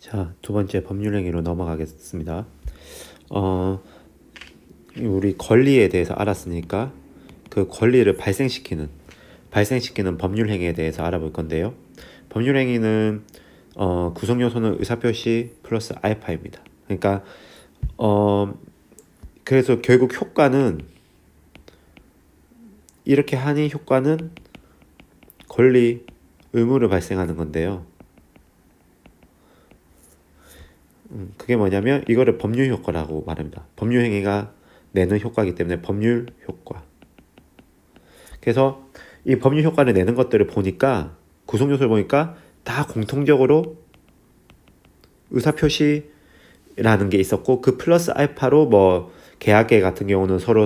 자, 두 번째 법률행위로 넘어가겠습니다. 우리 권리에 대해서 알았으니까 그 권리를 발생시키는 법률행위에 대해서 알아볼 건데요. 법률행위는 구성요소는 의사표시 플러스 알파입니다. 그러니까 그래서 결국 효과는 이렇게 하니 효과는 권리, 의무를 발생하는 건데요. 그게 뭐냐면 이거를 법률 효과라고 말합니다. 법률 행위가 내는 효과이기 때문에 법률 효과. 그래서 이 법률 효과를 내는 것들을 보니까 구성 요소를 보니까 다 공통적으로 의사표시라는 게 있었고 그 플러스 알파로 뭐 계약계 같은 경우는 서로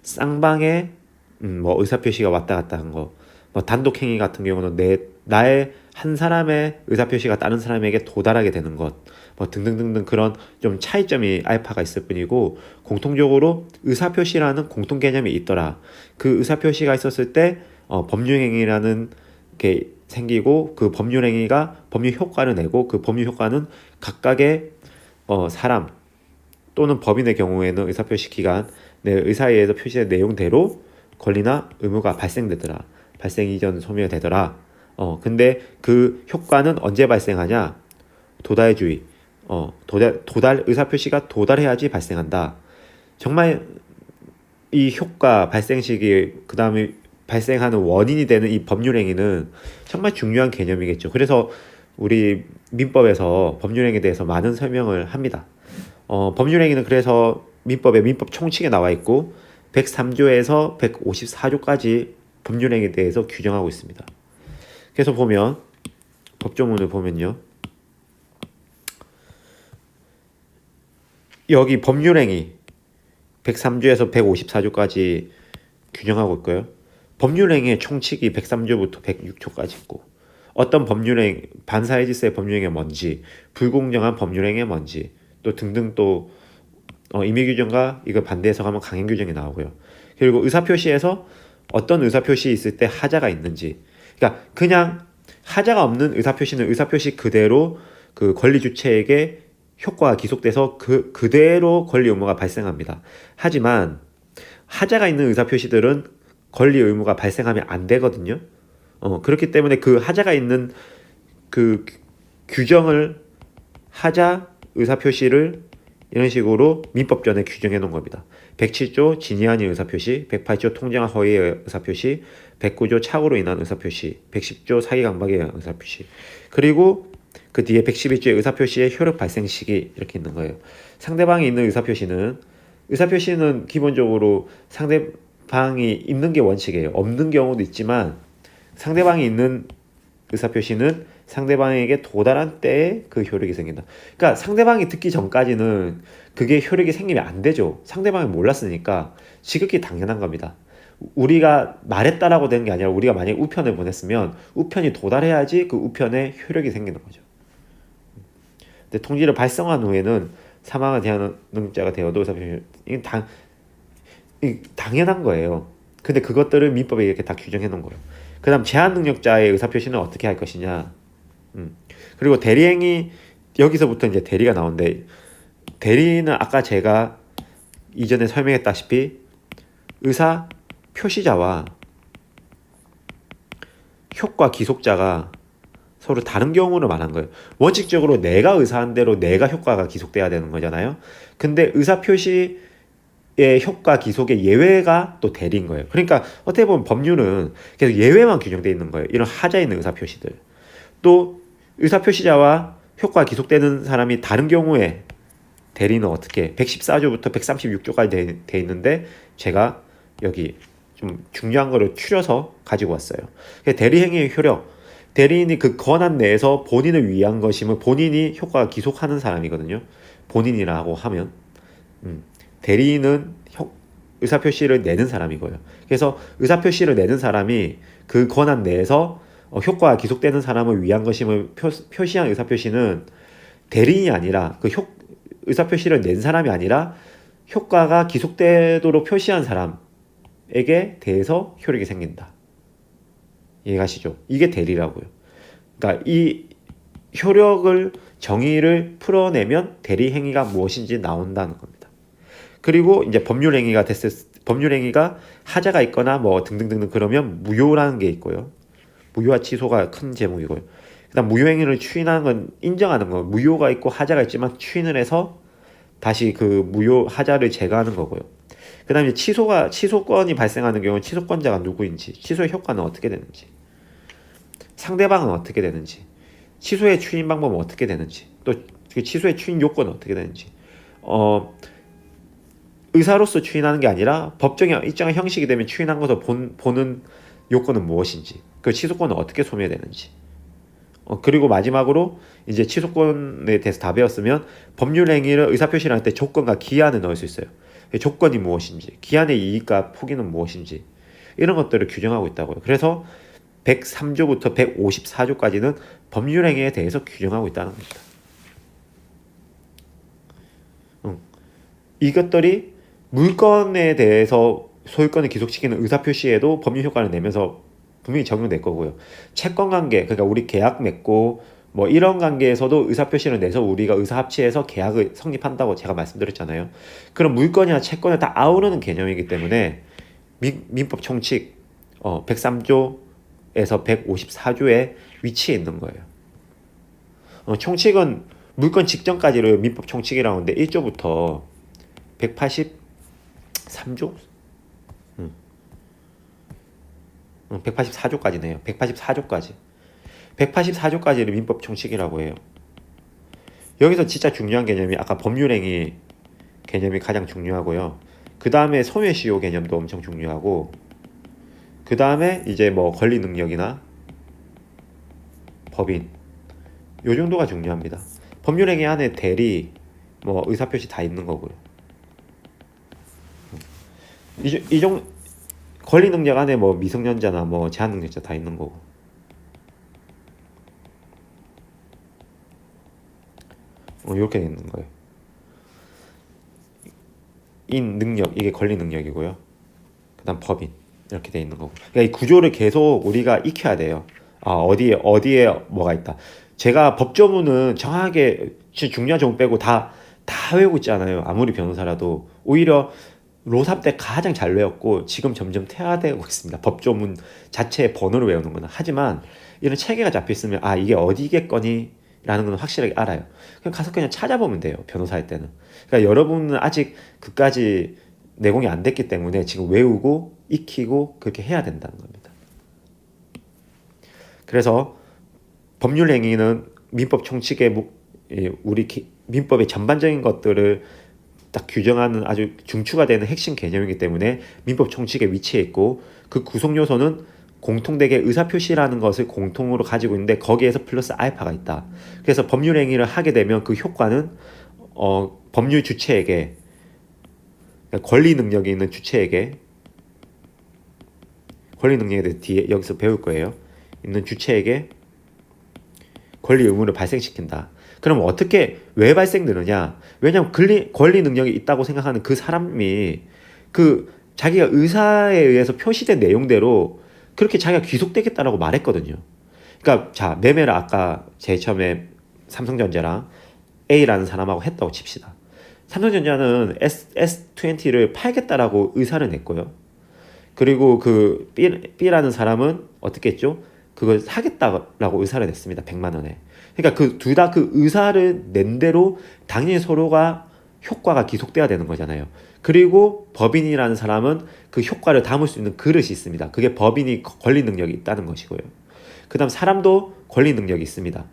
쌍방의 뭐 의사표시가 왔다 갔다 한 거, 뭐 단독 행위 같은 경우는 나의 한 사람의 의사표시가 다른 사람에게 도달하게 되는 것, 뭐 등등등등 그런 좀 차이점이 알파가 있을 뿐이고 공통적으로 의사표시라는 공통 개념이 있더라. 그 의사표시가 있었을 때 법률행위라는 게 생기고 그 법률행위가 법률 효과를 내고 그 법률 효과는 각각의 사람 또는 법인의 경우에는 의사표시 기간 내 의사에 의해서 표시된 내용대로 권리나 의무가 발생되더라. 발생 이전 소멸되더라. 근데 그 효과는 언제 발생하냐? 도달주의. 도달 의사표시가 도달해야지 발생한다. 정말 이 효과 발생 시기 그다음에 발생하는 원인이 되는 이 법률행위는 정말 중요한 개념이겠죠. 그래서 우리 민법에서 법률행위에 대해서 많은 설명을 합니다. 법률행위는 그래서 민법 총칙에 나와 있고 103조에서 154조까지 법률행위에 대해서 규정하고 있습니다. 그래서 보면 법조문을 보면요. 여기 법률행위 103조에서 154조까지 규정하고 있고요. 법률행위의 총칙이 103조부터 106조까지 있고 어떤 법률행 반사회 질서의 법률행위가 뭔지 불공정한 법률행위가 뭔지 또 등등 또 임의 규정과 이걸 반대 해석하면 강행 규정이 나오고요. 그리고 의사표시에서 어떤 의사표시 있을 때 하자가 있는지 그러니까 그냥 하자가 없는 의사표시는 의사표시 그대로 그 권리 주체에게 효과가 기속돼서 그대로 권리 의무가 발생합니다. 하지만 하자가 있는 의사표시들은 권리 의무가 발생하면 안 되거든요. 그렇기 때문에 그 하자가 있는 그 규정을 하자 의사표시를 이런 식으로 민법전에 규정해 놓은 겁니다. 107조 진위 아닌 의사표시, 108조 통정한 허위의 의사표시, 109조 착오로 인한 의사표시, 110조 사기 강박에 의한 의사표시. 그리고 그 뒤에 111조의 의사표시의 효력 발생 시기 이렇게 있는 거예요. 상대방이 있는 의사표시는 기본적으로 상대방이 있는 게 원칙이에요. 없는 경우도 있지만 상대방이 있는 의사표시는 상대방에게 도달한 때에 그 효력이 생긴다. 그러니까 상대방이 듣기 전까지는 그게 효력이 생기면 안 되죠. 상대방이 몰랐으니까 지극히 당연한 겁니다. 우리가 말했다라고 되는 게 아니라 우리가 만약에 우편을 보냈으면 우편이 도달해야지 그 우편에 효력이 생기는 거죠. 근데 통지를 발송한 후에는 사망을 대한 능력자가 되어도 이건 당연한 거예요. 근데 그것들을 민법에 이렇게 다 규정해 놓은 거예요. 그 다음 제한 능력자의 의사표시는 어떻게 할 것이냐. 그리고 대리행위 여기서부터 이제 대리가 나오는데 대리는 아까 제가 이전에 설명했다시피 의사 표시자와 효과 기속자가 서로 다른 경우를 말한 거예요. 원칙적으로 내가 의사한 대로 내가 효과가 기속돼야 되는 거잖아요. 근데 의사 표시의 효과 기속의 예외가 또 대리인 거예요. 그러니까 어떻게 보면 법률은 계속 예외만 규정되어 있는 거예요. 이런 하자 있는 의사 표시들. 또 의사 표시자와 효과 기속되는 사람이 다른 경우에 대리는 어떻게 114조부터 136조까지 돼 있는데 제가 여기 좀 중요한 거를 추려서 가지고 왔어요. 대리 행위의 효력. 대리인이 그 권한 내에서 본인을 위한 것이면 본인이 효과가 기속하는 사람이거든요. 본인이라고 하면 대리인은 의사표시를 내는 사람이고요. 그래서 의사표시를 내는 사람이 그 권한 내에서 효과가 기속되는 사람을 위한 것임을 표시한 의사표시는 대리인이 아니라 의사표시를 낸 사람이 아니라 효과가 기속되도록 표시한 사람에게 대해서 효력이 생긴다. 이해가시죠? 이게 대리라고요. 그러니까 이 효력을 정의를 풀어내면 대리행위가 무엇인지 나온다는 겁니다. 그리고 이제 법률행위가 하자가 있거나 뭐 등등등등 그러면 무효라는 게 있고요. 무효와 취소가 큰 제목이고요. 그다음 무효행위를 추인하는 건 인정하는 거. 무효가 있고 하자가 있지만 추인을 해서 다시 그 무효 하자를 제거하는 거고요. 그다음에 취소권이 발생하는 경우는 취소권자가 누구인지, 취소의 효과는 어떻게 되는지, 상대방은 어떻게 되는지, 취소의 추인 방법은 어떻게 되는지, 또 그 취소의 추인 요건은 어떻게 되는지, 의사로서 추인하는 게 아니라 법정에 일정한 형식이 되면 추인한 것을 보는 요건은 무엇인지, 그 취소권은 어떻게 소멸되는지, 그리고 마지막으로 이제 취소권에 대해서 다 배웠으면 법률 행위를 의사표시를 할 때 조건과 기한을 넣을 수 있어요. 조건이 무엇인지, 기한의 이익과 포기는 무엇인지 이런 것들을 규정하고 있다고요. 그래서 103조부터 154조까지는 법률 행위에 대해서 규정하고 있다는 겁니다. 이것들이 물건에 대해서 소유권을 기속시키는 의사표시에도 법률 효과를 내면서 분명히 적용될 거고요. 채권 관계, 그러니까 우리 계약 맺고 뭐 이런 관계에서도 의사표시를 내서 우리가 의사합치해서 계약을 성립한다고 제가 말씀드렸잖아요. 그럼 물건이나 채권을 다 아우르는 개념이기 때문에 민법 총칙 103조에서 154조에 위치해 있는 거예요. 총칙은 물건 직전까지를 민법 총칙이라고 하는데 1조부터 183조? 184조까지네요. 184조까지. 184조까지를 민법 총칙이라고 해요. 여기서 진짜 중요한 개념이 아까 법률행위 개념이 가장 중요하고요. 그 다음에 소멸시효 개념도 엄청 중요하고, 그 다음에 이제 뭐 권리 능력이나 법인 요 정도가 중요합니다. 법률행위 안에 대리, 뭐 의사표시 다 있는 거고요. 이종 권리 능력 안에 뭐 미성년자나 뭐 제한 능력자 다 있는 거고. 이렇게 있는 거예요. 인 능력, 이게 권리 능력이고요. 그다음 법인 이렇게 돼 있는 거고. 그러니까 이 구조를 계속 우리가 익혀야 돼요. 어디에 뭐가 있다. 제가 법조문은 정확하게 중요한 조문 빼고 다 외우고 있잖아요. 아무리 변호사라도 오히려 로3 때 가장 잘 외웠고 지금 점점 퇴화되고 있습니다. 법조문 자체의 번호를 외우는 거는. 하지만 이런 체계가 잡혀 있으면 이게 어디겠거니 라는 건 확실하게 알아요. 그냥 가서 그냥 찾아보면 돼요. 변호사 할 때는. 그러니까 여러분은 아직 그까지 내공이 안 됐기 때문에 지금 외우고 익히고 그렇게 해야 된다는 겁니다. 그래서 법률 행위는 민법 총칙의 우리 민법의 전반적인 것들을 딱 규정하는 아주 중추가 되는 핵심 개념이기 때문에 민법 총칙에 위치해 있고, 그 구성 요소는 공통되게 의사표시라는 것을 공통으로 가지고 있는데 거기에서 플러스 알파가 있다. 그래서 법률 행위를 하게 되면 그 효과는 법률 주체에게, 권리 능력이 있는 주체에게, 권리 능력에 대해 뒤에 여기서 배울 거예요. 있는 주체에게 권리 의무를 발생시킨다. 그럼 왜 발생되느냐? 왜냐하면 권리 능력이 있다고 생각하는 그 사람이 자기가 의사에 의해서 표시된 내용대로 그렇게 자기가 귀속되겠다라고 말했거든요. 그러니까 자, 매매를 아까 제일 처음에 삼성전자랑 A라는 사람하고 했다고 칩시다. 삼성전자는 S20를 팔겠다라고 의사를 냈고요. 그리고 그 B라는 사람은 어떻게 했죠? 그걸 사겠다라고 의사를 냈습니다. 100만 원에. 그러니까 둘 다 그 의사를 낸 대로 당연히 서로가 효과가 기속돼야 되는 거잖아요. 그리고 법인이라는 사람은 그 효과를 담을 수 있는 그릇이 있습니다. 그게 법인이 권리 능력이 있다는 것이고요. 그 다음 사람도 권리 능력이 있습니다.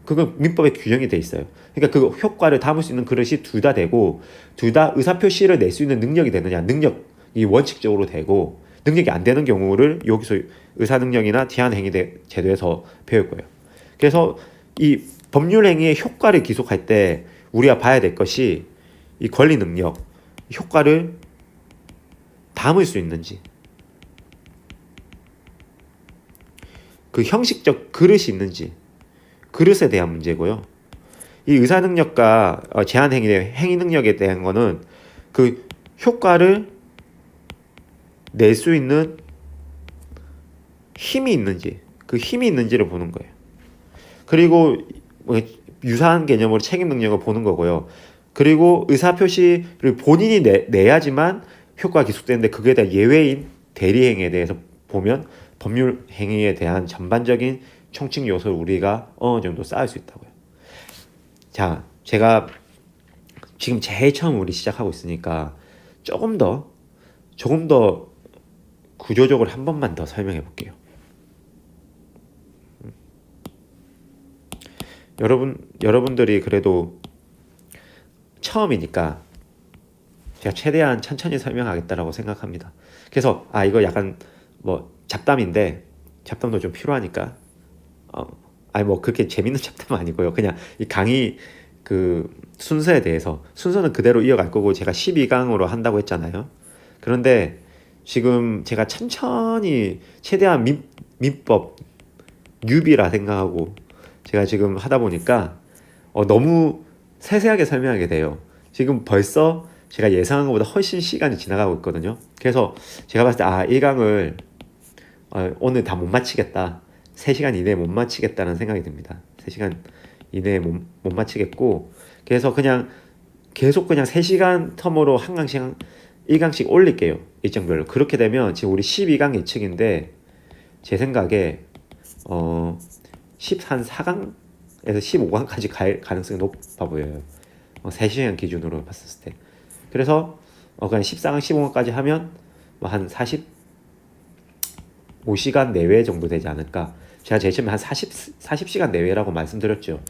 그건 민법에 규정이 돼 있어요. 그러니까 그 효과를 담을 수 있는 그릇이 둘 다 되고, 둘 다 의사표시를 낼 수 있는 능력이 되느냐, 능력이 원칙적으로 되고, 능력이 안 되는 경우를 여기서 의사능력이나 제한행위 제도에서 배울 거예요. 그래서 이 법률행위의 효과를 기속할 때 우리가 봐야 될 것이 이 권리 능력, 효과를 담을 수 있는지, 그 형식적 그릇이 있는지, 그릇에 대한 문제고요. 이 의사능력과 행위 능력에 대한 거는 그 효과를 낼 수 있는 힘이 있는지, 그 힘이 있는지를 보는 거예요. 그리고 뭐 유사한 개념으로 책임 능력을 보는 거고요. 그리고 의사표시를 본인이 내야지만 효과가 기속되는데 그에 대한 예외인 대리행위에 대해서 보면 법률 행위에 대한 전반적인 총칙 요소를 우리가 어느 정도 쌓을 수 있다고요. 자, 제가 지금 제일 처음 우리 시작하고 있으니까 조금 더 구조적으로 한 번만 더 설명해 볼게요. 여러분들이 그래도 처음이니까 제가 최대한 천천히 설명하겠다라고 생각합니다. 그래서 이거 약간 뭐 잡담도 좀 필요하니까 아니 뭐 그렇게 재밌는 잡담 아니고요. 그냥 이 강의 그 순서에 대해서 순서는 그대로 이어갈 거고 제가 12강으로 한다고 했잖아요. 그런데 지금 제가 천천히 최대한 민법 뉴비라 생각하고 제가 지금 하다 보니까 너무 세세하게 설명하게 돼요. 지금 벌써 제가 예상한 것보다 훨씬 시간이 지나가고 있거든요. 그래서 제가 봤을 때 1강을 오늘 다 못 마치겠다. 3시간 이내에 못 마치겠다는 생각이 듭니다. 3시간 이내에 못 마치겠고 그래서 그냥 계속 그냥 3시간 텀으로 한 강씩 1강씩 올릴게요. 일정별로. 그렇게 되면 지금 우리 12강 예측인데 제 생각에 14강에서 15강까지 갈 가능성이 높아 보여요. 3시간 기준으로 봤을 때. 그래서 그냥 14강, 15강까지 하면 뭐 한 45시간 내외 정도 되지 않을까. 제가 제일 처음에 한 40시간 내외라고 말씀드렸죠.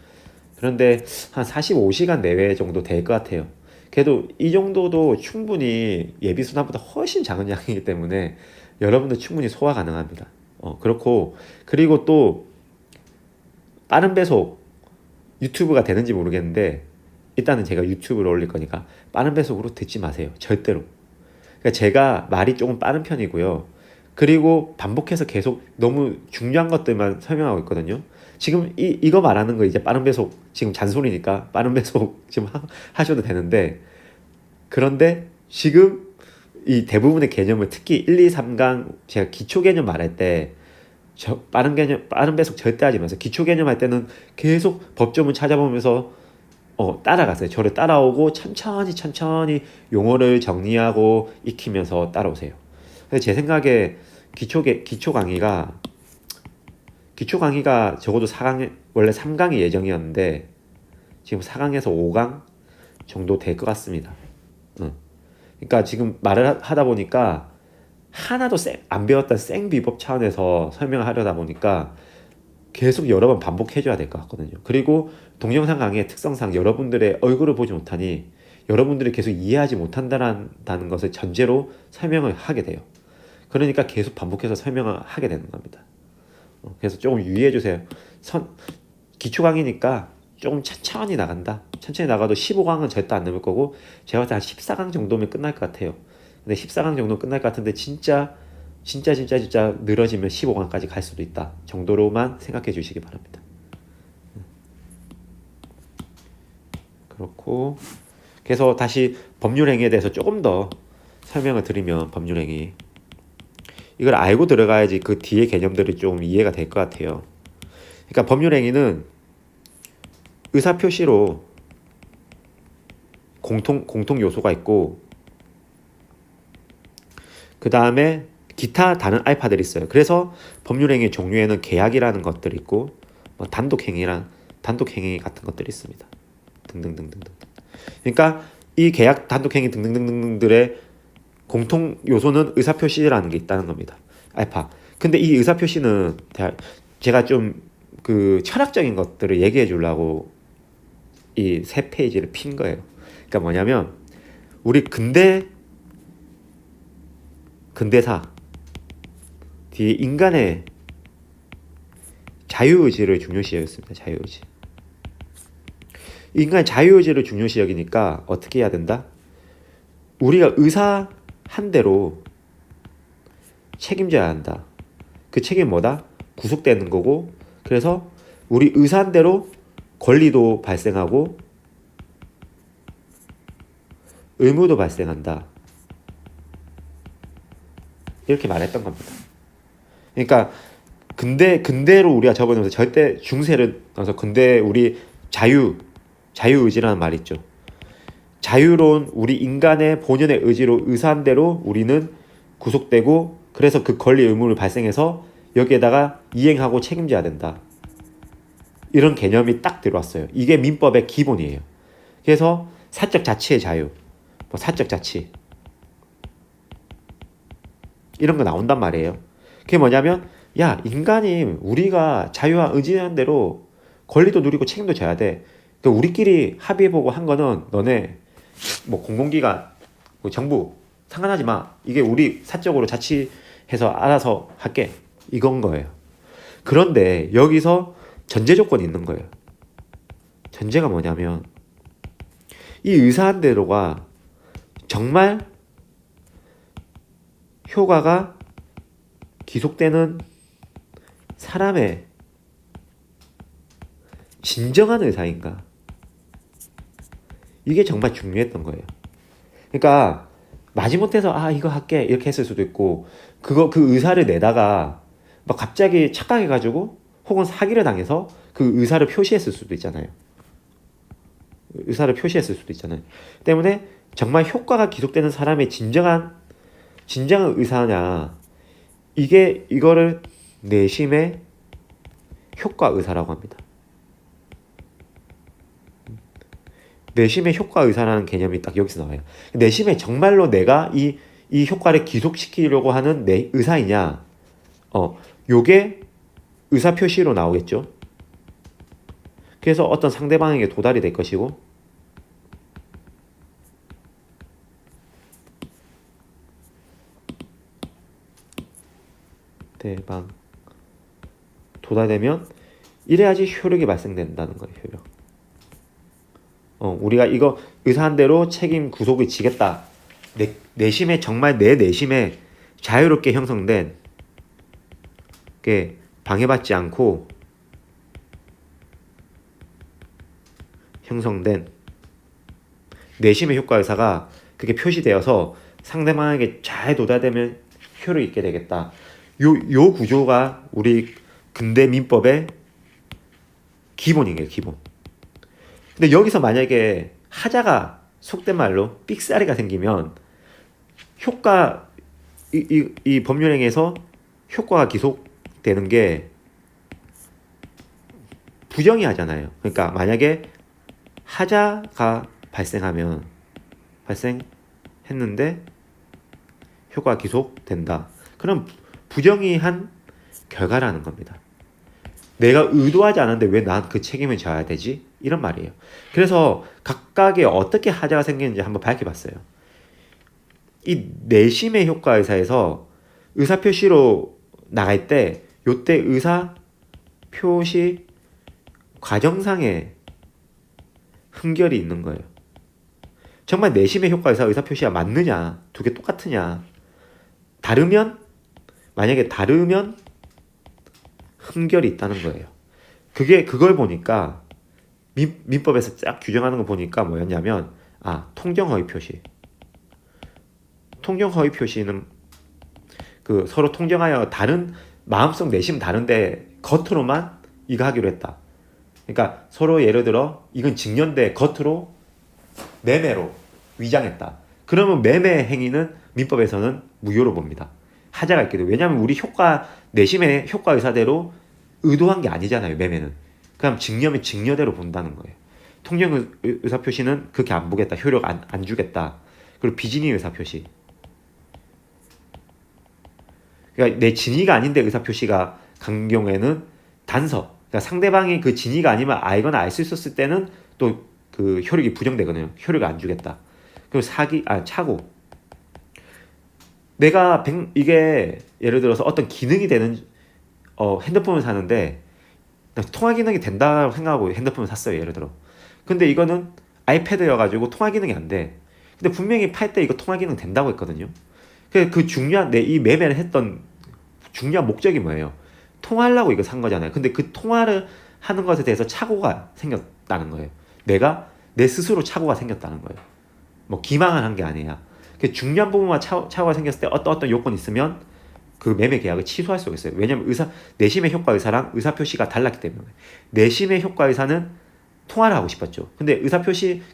그런데 한 45시간 내외 정도 될 것 같아요. 그래도 이 정도도 충분히 예비 순환보다 훨씬 작은 양이기 때문에 여러분들 충분히 소화 가능합니다. 그리고 또 빠른 배속 유튜브가 되는지 모르겠는데 일단은 제가 유튜브를 올릴 거니까 빠른 배속으로 듣지 마세요. 절대로. 그러니까 제가 말이 조금 빠른 편이고요. 그리고 반복해서 계속 너무 중요한 것들만 설명하고 있거든요. 지금 이거 말하는 거 이제 빠른 배속 지금 잔소리니까 빠른 배속 지금 하셔도 되는데 그런데 지금 이 대부분의 개념을 특히 1, 2, 3강 제가 기초 개념 말할 때 빠른 배속 절대 하지 마세요. 기초 개념 할 때는 계속 법조문 찾아보면서 따라가세요. 저를 따라오고 천천히 용어를 정리하고 익히면서 따라오세요. 그래서 제 생각에 기초 강의가 적어도 4강 원래 3강이 예정이었는데 지금 4강에서 5강 정도 될 것 같습니다. 그러니까 지금 말을 하다 보니까 하나도 안 배웠던 생비법 차원에서 설명을 하려다 보니까 계속 여러 번 반복해줘야 될 것 같거든요. 그리고 동영상 강의의 특성상 여러분들의 얼굴을 보지 못하니 여러분들이 계속 이해하지 못한다는 것을 전제로 설명을 하게 돼요. 그러니까 계속 반복해서 설명을 하게 되는 겁니다. 그래서 조금 유의해주세요. 기초 강의니까 조금 천천히 나간다. 천천히 나가도 15강은 절대 안 넘을 거고 제가 봤을 때 한 14강 정도면 끝날 것 같아요. 근데 14강 정도 끝날 것 같은데 진짜 늘어지면 15강까지 갈 수도 있다 정도로만 생각해 주시기 바랍니다. 그렇고 그래서 다시 법률행위에 대해서 조금 더 설명을 드리면 법률행위 이걸 알고 들어가야지 그 뒤에 개념들이 좀 이해가 될 것 같아요. 그러니까 법률행위는 의사표시로 공통 요소가 있고 그 다음에 기타 다른 알파들이 있어요. 그래서 법률행위 종류에는 계약이라는 것들이 있고 뭐 단독행위 같은 것들이 있습니다. 등등등등. 그러니까 이 계약, 단독행위 등등등등들의 공통 요소는 의사표시라는 게 있다는 겁니다. 알파. 근데 이 의사표시는 제가 좀 그 철학적인 것들을 얘기해 주려고 이 3페이지를 핀 거예요. 그러니까 뭐냐면 우리 근대사 뒤에 인간의 자유의지를 중요시 여겼습니다. 자유의지. 인간의 자유의지를 중요시 여기니까 어떻게 해야 된다? 우리가 의사한 대로 책임져야 한다. 그 책임이 뭐다? 구속되는 거고 그래서 우리 의사한 대로 권리도 발생하고 의무도 발생한다. 이렇게 말했던 겁니다. 그러니까 근대로 우리가 접어들면서 절대 중세를 떠나서 근대 우리 자유의지라는 말이 있죠. 자유로운 우리 인간의 본연의 의지로 의사한 대로 우리는 구속되고 그래서 그 권리 의무를 발생해서 여기에다가 이행하고 책임져야 된다. 이런 개념이 딱 들어왔어요. 이게 민법의 기본이에요. 그래서 사적 자치의 자유, 뭐 사적 자치 이런 거 나온단 말이에요. 그게 뭐냐면 야 인간이 우리가 자유와 의지하는 대로 권리도 누리고 책임도 져야 돼. 그러니까 우리끼리 합의해보고 한 거는 너네 뭐 공공기관, 뭐 정부 상관하지 마. 이게 우리 사적으로 자치해서 알아서 할게. 이건 거예요. 그런데 여기서 전제 조건이 있는 거예요. 전제가 뭐냐면 이 의사한 대로가 정말 효과가 기속되는 사람의 진정한 의사인가? 이게 정말 중요했던 거예요. 그러니까 마지못해서 아 이거 할게 이렇게 했을 수도 있고 그 의사를 내다가 막 갑자기 착각해가지고 혹은 사기를 당해서 그 의사를 표시했을 수도 있잖아요. 의사를 표시했을 수도 있잖아요. 때문에 정말 효과가 기속되는 사람의 진정한 의사냐 이거를 내심의 효과 의사라고 합니다. 내심의 효과 의사라는 개념이 딱 여기서 나와요. 내심에 정말로 내가 이 효과를 기속시키려고 하는 내 의사이냐 요게 의사 표시로 나오겠죠. 그래서 어떤 상대방에게 도달이 될 것이고 대방 도달되면 이래야지 효력이 발생된다는 거예요. 효력. 우리가 이거 의사한 대로 책임 구속을 지겠다. 내심에 정말 내 내심에 자유롭게 형성된 게 방해받지 않고 형성된 내심의 효과 의사가 그게 표시되어서 상대방에게 잘 도달되면 효력이 있게 되겠다. 요 구조가 우리 근대 민법의 기본이에요. 기본. 근데 여기서 만약에 하자가 속된 말로 삑사리가 생기면 효과 이 법률행위에서 효과가 기속되는 게 부정의하잖아요. 그러니까 만약에 하자가 발생했는데 효과가 기속된다. 그럼 부정의한 결과라는 겁니다. 내가 의도하지 않았는데 왜 난 그 책임을 져야 되지? 이런 말이에요. 그래서 각각의 어떻게 하자가 생기는지 한번 밝혀봤어요. 이 내심의 효과 의사에서 의사표시로 나갈 때 요때 의사표시 과정상의 흠결이 있는 거예요. 정말 내심의 효과 의사 의사표시가 맞느냐? 두 개 똑같으냐? 만약에 다르면 흠결이 있다는 거예요. 그걸 보니까 민법에서 쫙 규정하는 거 보니까 뭐였냐면 통정허위 표시. 통정허위 표시는 그 서로 통정하여 다른 마음속 내심 다른데 겉으로만 이거 하기로 했다. 그러니까 서로 예를 들어 이건 직년대 겉으로 매매로 위장했다. 그러면 매매 행위는 민법에서는 무효로 봅니다. 하자가 있게 돼요. 왜냐하면 우리 내심의 효과 의사대로 의도한 게 아니잖아요. 매매는. 그럼 직녀면 직녀대로 본다는 거예요. 통정 의사 표시는 그렇게 안 보겠다. 효력 안 주겠다. 그리고 비진의 의사 표시. 그러니까 내 진의가 아닌데 의사 표시가 간 경우에는 단서. 그러니까 상대방이 그 진의가 아니면 알거나 알 수 있었을 때는 또 그 효력이 부정되거든요. 효력을 안 주겠다. 그리고 차고. 내가 이게 예를 들어서 어떤 기능이 되는 핸드폰을 사는데 통화 기능이 된다고 생각하고 핸드폰을 샀어요. 예를 들어. 근데 이거는 아이패드여가지고 통화 기능이 안 돼. 근데 분명히 팔 때 이거 통화 기능 된다고 했거든요. 그 중요한 이 매매를 했던 중요한 목적이 뭐예요? 통화하려고 이거 산 거잖아요. 근데 그 통화를 하는 것에 대해서 착오가 생겼다는 거예요. 내가 내 스스로 착오가 생겼다는 거예요. 뭐 기망을 한 게 아니야. 그 중요한 부분만 착오가 생겼을 때 어떤 요건이 있으면 그 매매 계약을 취소할 수가 있어요. 왜냐면 내심의 효과 의사랑 의사 표시가 달랐기 때문에. 내심의 효과 의사는 통화를 하고 싶었죠. 근데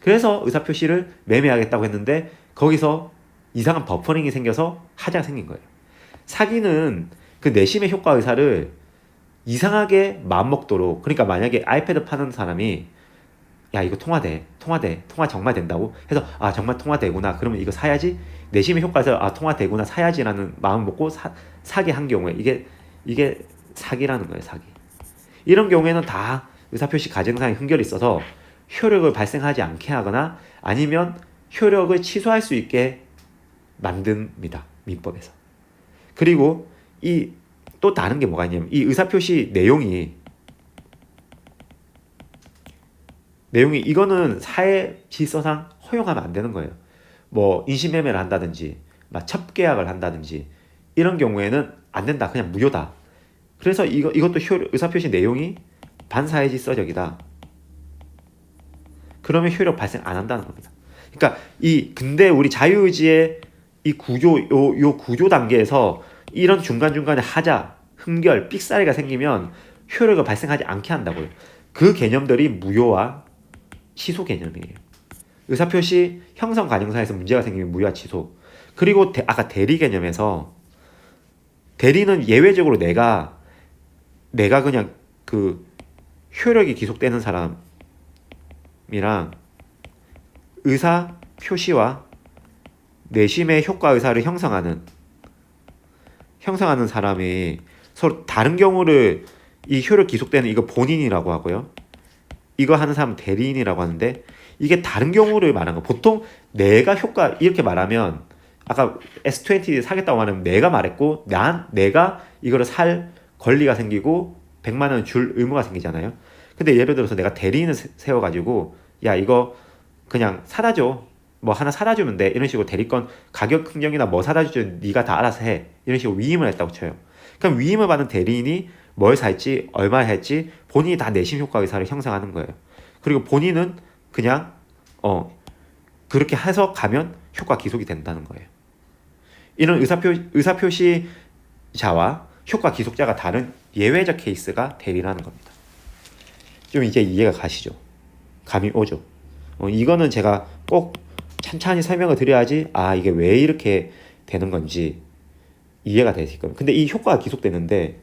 그래서 의사 표시를 매매하겠다고 했는데 거기서 이상한 버퍼링이 생겨서 하자가 생긴 거예요. 사기는 그 내심의 효과 의사를 이상하게 마음먹도록, 그러니까 만약에 아이패드 파는 사람이 야 이거 통화 정말 된다고 해서 아 정말 통화되구나 그러면 이거 사야지, 내심의 효과에서 아 통화되구나 사야지라는 마음 먹고 사게 한 경우에 이게 사기라는 거예요. 사기. 이런 경우에는 다 의사표시 가정상의 흠결이 있어서 효력을 발생하지 않게 하거나 아니면 효력을 취소할 수 있게 만듭니다. 민법에서. 그리고 이 또 다른 게 뭐가 있냐면 이 의사표시 내용이 이거는 사회 질서상 허용하면 안 되는 거예요. 뭐 인신매매를 한다든지 막 첩계약을 한다든지 이런 경우에는 안 된다. 그냥 무효다. 그래서 이것도 의사표시 내용이 반사회 질서적이다. 그러면 효력 발생 안 한다는 겁니다. 그러니까 근데 우리 자유의지의 이 구조, 요 구조 단계에서 이런 중간중간에 하자, 흠결, 삑사리가 생기면 효력을 발생하지 않게 한다고요. 그 개념들이 무효와 취소 개념이에요. 의사표시 형성 가정사에서 문제가 생기면 무효와 취소. 그리고 아까 대리 개념에서 대리는 예외적으로 내가 그냥 그 효력이 기속되는 사람이랑 의사 표시와 내심의 효과 의사를 형성하는 사람이 서로 다른 경우를 이 효력 기속되는 이거 본인이라고 하고요. 이거 하는 사람은 대리인이라고 하는데 이게 다른 경우를 말하는 거. 보통 내가 효과 이렇게 말하면 아까 S20 사겠다고 말하면 내가 말했고 내가 이거를 살 권리가 생기고 100만 원 줄 의무가 생기잖아요. 근데 예를 들어서 내가 대리인을 세워가지고 야 이거 그냥 사다 줘. 뭐 하나 사다 주면 돼. 이런 식으로 대리권 가격 흥정이나 뭐 사다 주죠. 네가 다 알아서 해. 이런 식으로 위임을 했다고 쳐요. 그럼 위임을 받은 대리인이 뭘 살지 얼마 할지 본인이 다 내심 효과 의사를 형성하는 거예요. 그리고 본인은 그냥 그렇게 해서 가면 효과 기속이 된다는 거예요. 이런 의사표시자와 효과 기속자가 다른 예외적 케이스가 대리라는 겁니다. 좀 이제 이해가 가시죠? 감이 오죠? 이거는 제가 꼭 찬찬히 설명을 드려야지 이게 왜 이렇게 되는 건지 이해가 되실 겁니다. 근데 이 효과가 기속되는데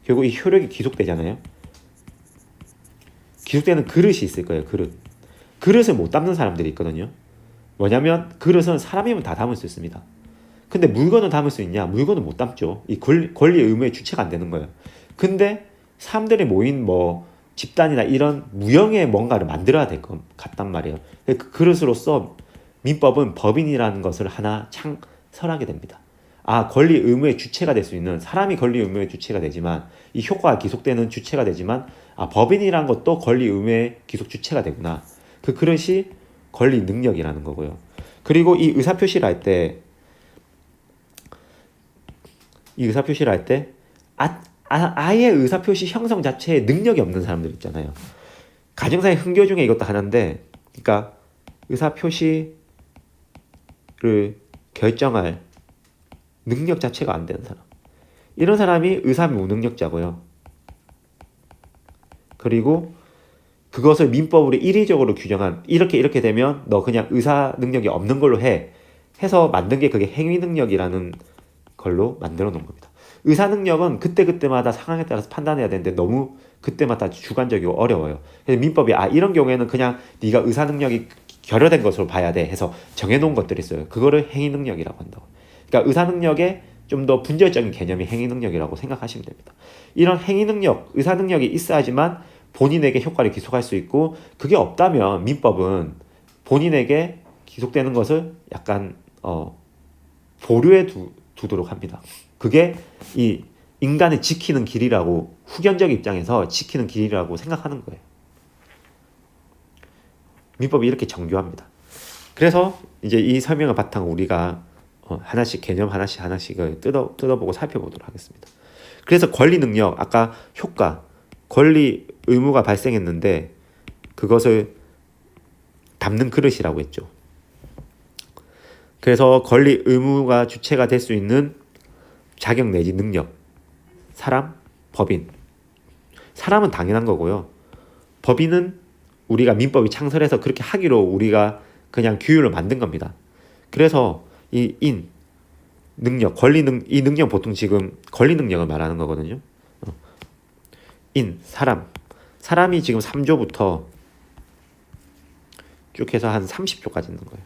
결국 이 효력이 기속되잖아요. 기속되는 그릇이 있을 거예요. 그릇을 못 담는 사람들이 있거든요. 뭐냐면 그릇은 사람이면 다 담을 수 있습니다. 근데 물건은 담을 수 있냐? 물건은 못 담죠. 이 권리 의무의 주체가 안 되는 거예요. 근데 사람들이 모인 뭐 집단이나 이런 무형의 뭔가를 만들어야 될 것 같단 말이에요. 그 그릇으로서 민법은 법인이라는 것을 하나 창설하게 됩니다. 권리 의무의 주체가 될 수 있는 사람이 권리 의무의 주체가 되지만 이 효과가 기속되는 주체가 되지만 법인이라는 것도 권리 의무의 기속 주체가 되구나. 그 그릇이 권리 능력이라는 거고요. 그리고 이 의사표시를 할 때 아예 의사표시 형성 자체에 능력이 없는 사람들 있잖아요. 가정사의 흥교 중에 이것도 하나인데, 그러니까 의사표시를 결정할 능력 자체가 안 되는 사람. 이런 사람이 의사 무능력자고요. 그리고 그것을 민법으로 일의적으로 규정한 이렇게 되면 너 그냥 의사 능력이 없는 걸로 해서 만든 게 그게 행위 능력이라는 걸로 만들어 놓은 겁니다. 의사 능력은 그때마다 상황에 따라서 판단해야 되는데 너무 그때마다 주관적이고 어려워요. 그래서 민법이 이런 경우에는 그냥 네가 의사 능력이 결여된 것으로 봐야 돼 해서 정해놓은 것들이 있어요. 그거를 행위 능력이라고 한다고. 그러니까 의사 능력의 좀 더 분절적인 개념이 행위 능력이라고 생각하시면 됩니다. 이런 행위 능력, 의사 능력이 있어야지만 본인에게 효과를 기속할 수 있고, 그게 없다면 민법은 본인에게 기속되는 것을 약간 보류해 두도록 합니다. 그게 이 인간을 지키는 길이라고, 후견적 입장에서 지키는 길이라고 생각하는 거예요. 민법이 이렇게 정교합니다. 그래서 이제 이 설명을 바탕으로 우리가 하나씩 개념 하나씩을 뜯어보고 살펴보도록 하겠습니다. 그래서 권리 능력, 아까 효과, 권리 의무가 발생했는데 그것을 담는 그릇이라고 했죠. 그래서 권리 의무가 주체가 될 수 있는 자격 내지 능력. 사람, 법인. 사람은 당연한 거고요. 법인은 우리가 민법이 창설해서 그렇게 하기로 우리가 그냥 규율을 만든 겁니다. 그래서 이 능력, 이 능력 보통 지금 권리 능력을 말하는 거거든요. 사람이 지금 3조부터 쭉 해서 한 30조까지 있는 거예요.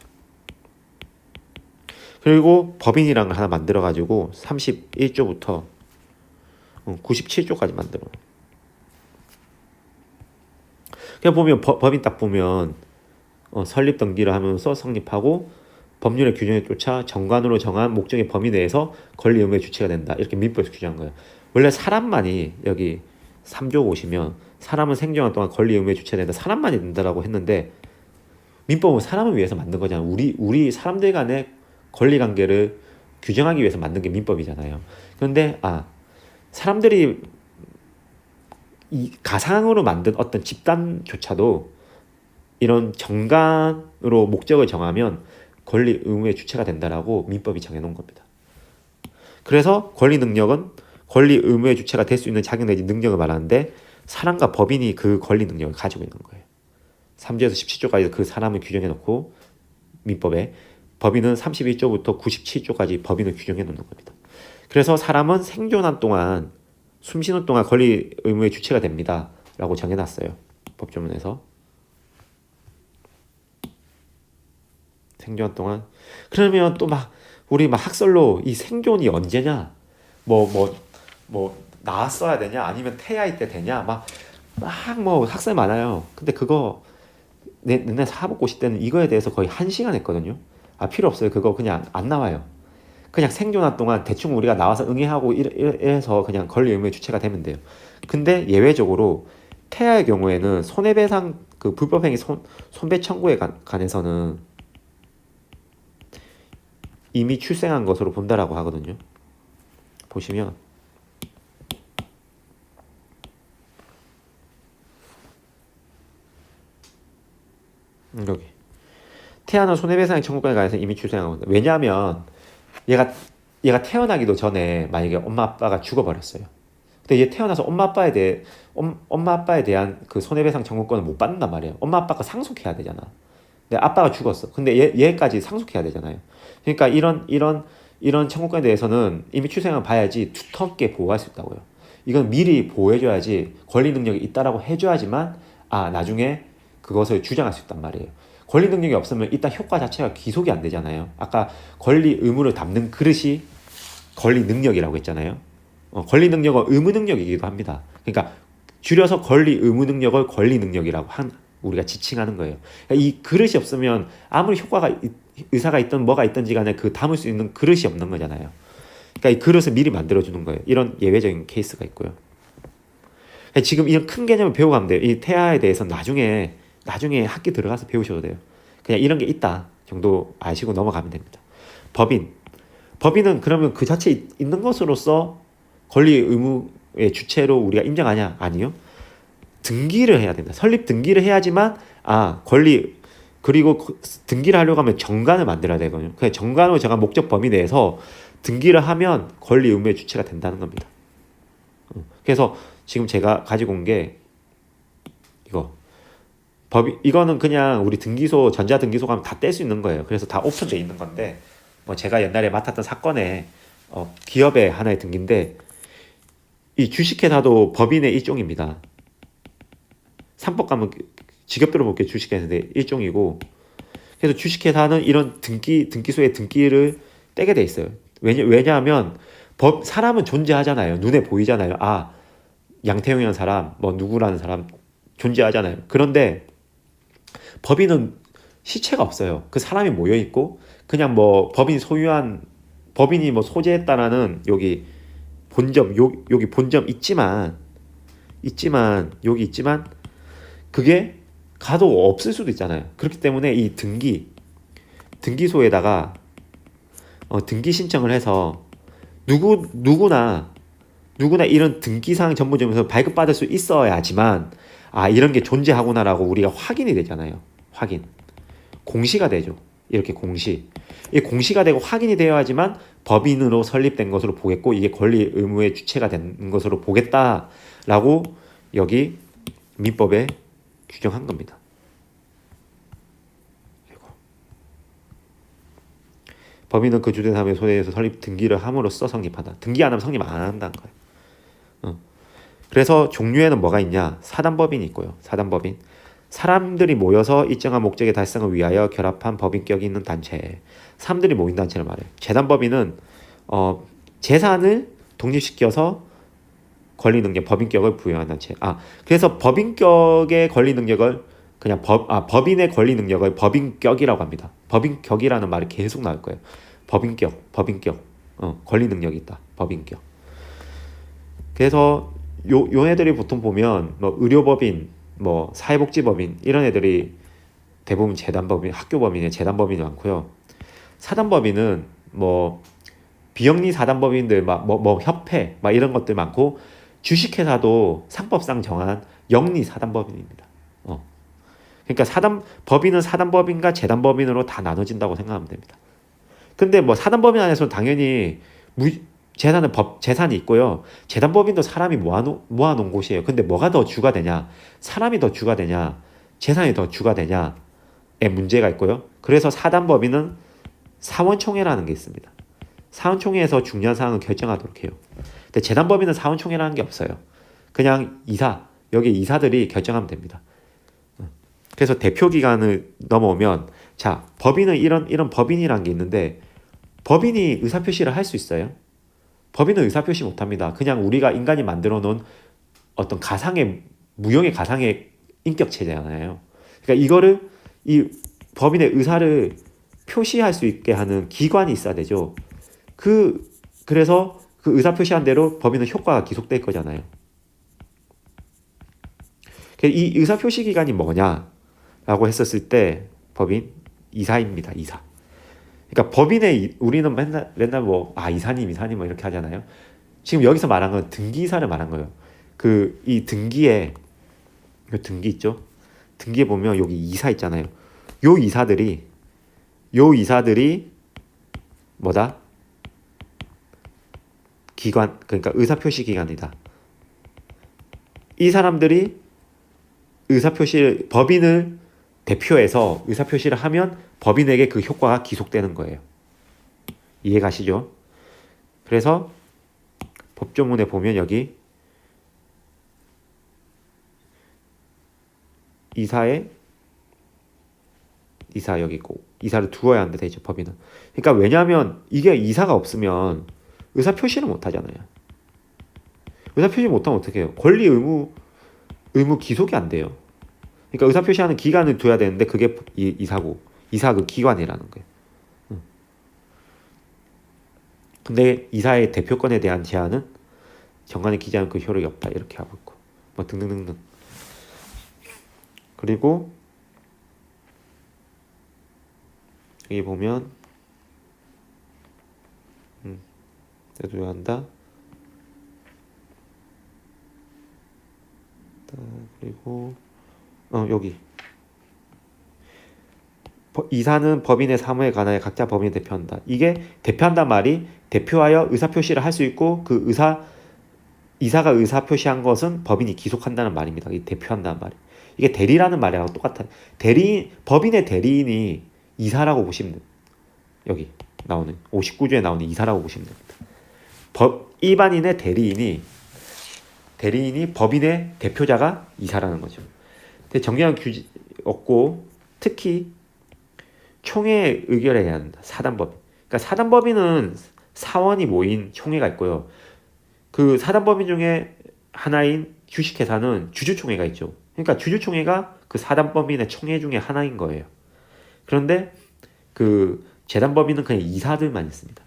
그리고 법인이라는 걸 하나 만들어가지고 31조부터 97조까지 만들어요. 그냥 보면 법인 딱 보면 설립 등기를 하면서 성립하고 법률의 규정에 쫓아 정관으로 정한 목적의 범위 내에서 권리 의무의 주체가 된다. 이렇게 민법에서 규정한 거예요. 원래 사람만이 여기 3조 보시면 사람은 생존한 동안 권리 의무의 주체가 된다. 사람만이 된다라고 했는데 민법은 사람을 위해서 만든 거잖아요. 우리 사람들 간의 권리 관계를 규정하기 위해서 만든 게 민법이잖아요. 그런데 사람들이 이 가상으로 만든 어떤 집단조차도 이런 정관으로 목적을 정하면 권리 의무의 주체가 된다라고 민법이 정해놓은 겁니다. 그래서 권리 능력은 권리 의무의 주체가 될 수 있는 자격 내지 능력을 말하는데 사람과 법인이 그 권리 능력을 가지고 있는 거예요. 3조에서 17조까지 그 사람을 규정해놓고 민법에 법인은 31조부터 97조까지 법인을 규정해놓는 겁니다. 그래서 사람은 생존한 동안 숨 쉬는 동안 권리 의무의 주체가 됩니다. 라고 정해놨어요. 법조문에서. 생존 동안. 그러면 또 우리 학설로 이 생존이 언제냐? 나왔어야 되냐? 아니면 태아일 때 되냐? 학설 많아요. 근데 그거 내 사법고시 때는 이거에 대해서 거의 1시간 했거든요. 필요 없어요. 그거 그냥 안 나와요. 그냥 생존한 동안 대충 우리가 나와서 응해하고 이래서 그냥 권리 의무의 주체가 되면 돼요. 근데 예외적으로 태아의 경우에는 손해배상 그 불법행위 손배 청구에 관해서는 이미 출생한 것으로 본다라고 하거든요. 보시면 여기 태아는 손해배상 청구권에 관해서 이미 출생한 겁니다. 왜냐하면 얘가 태어나기도 전에 만약에 엄마 아빠가 죽어버렸어요. 근데 얘 태어나서 엄마 아빠에 대한 그 손해배상 청구권을 못 받는단 말이에요. 엄마 아빠가 상속해야 되잖아. 근데 아빠가 죽었어. 근데 얘까지 상속해야 되잖아요. 그러니까 이런 청구권에 대해서는 이미 출생을 봐야지 두텁게 보호할 수 있다고요. 이건 미리 보호해줘야지 권리 능력이 있다라고 해줘야지만 나중에 그것을 주장할 수 있단 말이에요. 권리 능력이 없으면 일단 효과 자체가 기속이 안 되잖아요. 아까 권리 의무를 담는 그릇이 권리 능력이라고 했잖아요. 권리 능력은 의무 능력이기도 합니다. 그러니까 줄여서 권리 의무 능력을 권리 능력이라고 우리가 지칭하는 거예요. 그러니까 이 그릇이 없으면 아무리 의사가 있든 뭐가 있든지 간에 그 담을 수 있는 그릇이 없는 거잖아요. 그러니까 이 그릇을 미리 만들어주는 거예요. 이런 예외적인 케이스가 있고요. 그러니까 지금 이런 큰 개념을 배우고 가면 돼요. 이 태아에 대해서 나중에 학기 들어가서 배우셔도 돼요. 그냥 이런 게 있다 정도 아시고 넘어가면 됩니다. 법인은 그러면 그 자체에 있는 것으로서 권리 의무의 주체로 우리가 인정하냐? 아니요. 등기를 해야 된다. 설립 등기를 해야지만 그리고 등기를 하려고 하면 정관을 만들어야 되거든요. 그냥 정관으로 정한 목적 범위 내에서 등기를 하면 권리 의무의 주체가 된다는 겁니다. 그래서 지금 제가 가지고 온 게 이거는 그냥 우리 등기소 전자등기소 가면 다 뗄 수 있는 거예요. 그래서 다 오픈되어 있는 건데 제가 옛날에 맡았던 사건에 기업의 하나의 등기인데 이 주식회사도 법인의 일종입니다. 상법 가면 직업별로 볼게요. 주식회사인데 일종이고 그래서 주식회사는 이런 등기소의 등기를 떼게 돼 있어요. 왜냐하면 사람은 존재하잖아요. 눈에 보이잖아요. 양태용이라는 사람, 누구라는 사람 존재하잖아요. 그런데 법인은 시체가 없어요. 그 사람이 모여 있고 그냥 법인이 소재했다라는 여기 본점 여기 본점 있지만 그게 가도 없을 수도 있잖아요. 그렇기 때문에 이 등기소에다가 등기 신청을 해서 누구나 이런 등기사항 전문점에서 발급받을 수 있어야지만 이런 게 존재하구나라고 우리가 확인이 되잖아요. 공시가 되죠. 이렇게 공시. 이 공시가 되고 확인이 되어야지만 법인으로 설립된 것으로 보겠고 이게 권리 의무의 주체가 된 것으로 보겠다라고 여기 민법에 규정한 겁니다. 법인은 그 주된 사람의 손해에서 설립 등기를 함으로써 성립한다. 등기 안 하면 성립 안 한다는 거예요. 그래서 종류에는 뭐가 있냐? 사단법인이 있고요. 사단법인. 사람들이 모여서 일정한 목적의 달성을 위하여 결합한 법인격이 있는 단체. 사람들이 모인 단체를 말해요. 재단법인은 재산을 독립시켜서 권리 능력, 법인격을 부여한 단체. 그래서 법인격의 권리 능력을 그냥 법인의 권리 능력을 법인격이라고 합니다. 법인격이라는 말이 계속 나올 거예요. 법인격, 권리 능력이 있다. 법인격. 그래서 요 애들이 보통 보면 뭐 의료법인, 뭐 사회복지법인 이런 애들이 대부분 재단법인, 학교법인에 재단법인이 많고요. 사단법인은 뭐 비영리 사단법인들 뭐 협회 막 이런 것들 많고 주식회사도 상법상 정한 영리 사단법인입니다. 그러니까 법인은 사단법인과 재단법인으로 다 나눠진다고 생각하면 됩니다. 근데 뭐 사단법인 안에서는 당연히 재산이 있고요. 재단법인도 사람이 모아놓은 곳이에요. 근데 뭐가 더 주가 되냐? 사람이 더 주가 되냐? 재산이 더 주가 되냐에 문제가 있고요. 그래서 사단법인은 사원총회라는 게 있습니다. 사원총회에서 중요한 사항을 결정하도록 해요. 근데 재단법인은 사원총회라는 게 없어요. 그냥 여기 이사들이 결정하면 됩니다. 그래서 대표 기간을 넘어오면 법인은 이런 법인이라는 게 있는데 법인이 의사표시를 할 수 있어요? 법인은 의사표시 못합니다. 그냥 우리가 인간이 만들어 놓은 어떤 무형의 가상의 인격체잖아요. 그러니까 이 법인의 의사를 표시할 수 있게 하는 기관이 있어야 되죠. 그래서 그 의사 표시한 대로 법인은 효과가 기속될 거잖아요. 이 의사 표시 기간이 뭐냐라고 했었을 때 법인 이사입니다. 이사. 그러니까 우리는 맨날 이사님 뭐 이렇게 하잖아요. 지금 여기서 말한 건 등기이사를 말한 거예요. 이 등기에 등기 있죠? 등기에 보면 여기 이사 있잖아요. 요 이사들이 뭐다? 기관, 그러니까 의사표시 기관이다. 이 사람들이 법인을 대표해서 의사표시를 하면 법인에게 그 효과가 기속되는 거예요. 이해가시죠? 그래서 법조문에 보면 여기 이사 여기 있고 이사를 두어야 한다 되죠. 법인은. 그러니까 왜냐하면 이게 이사가 없으면 의사표시를 못 하잖아요. 의사표시 못하면 어떻게 해요? 권리 의무 기속이 안 돼요. 그러니까 의사표시하는 기간을 둬야 되는데 그게 이사고 이사 그 기관이라는 거예요. 근데 이사의 대표권에 대한 제한은 정관의 기재하는 그 효력이 없다 이렇게 하고 있고 뭐 등등등등. 그리고 여기 보면 내둬야 한다. 그리고 여기 이사는 법인의 사무에 관하여 각자 법인을 대표한다. 이게 대표한단 말이 대표하여 의사표시를 할 수 있고 그 이사가 의사표시한 것은 법인이 기속한다는 말입니다. 이 대표한다는 말이. 이게 대리라는 말이랑 똑같아요. 법인의 대리인이 이사라고 보시면 돼요. 여기 나오는 59조에 나오는 이사라고 보시면 됩니다. 일반인의 대리인이 법인의 대표자가 이사라는 거죠. 근데 정리한 규칙 없고 특히 총회 의결에 해야 한다. 사단법인. 그러니까 사단법인은 사원이 모인 총회가 있고요. 그 사단법인 중에 하나인 주식회사는 주주총회가 있죠. 그러니까 주주총회가 그 사단법인의 총회 중에 하나인 거예요. 그런데 그 재단법인은 그냥 이사들만 있습니다.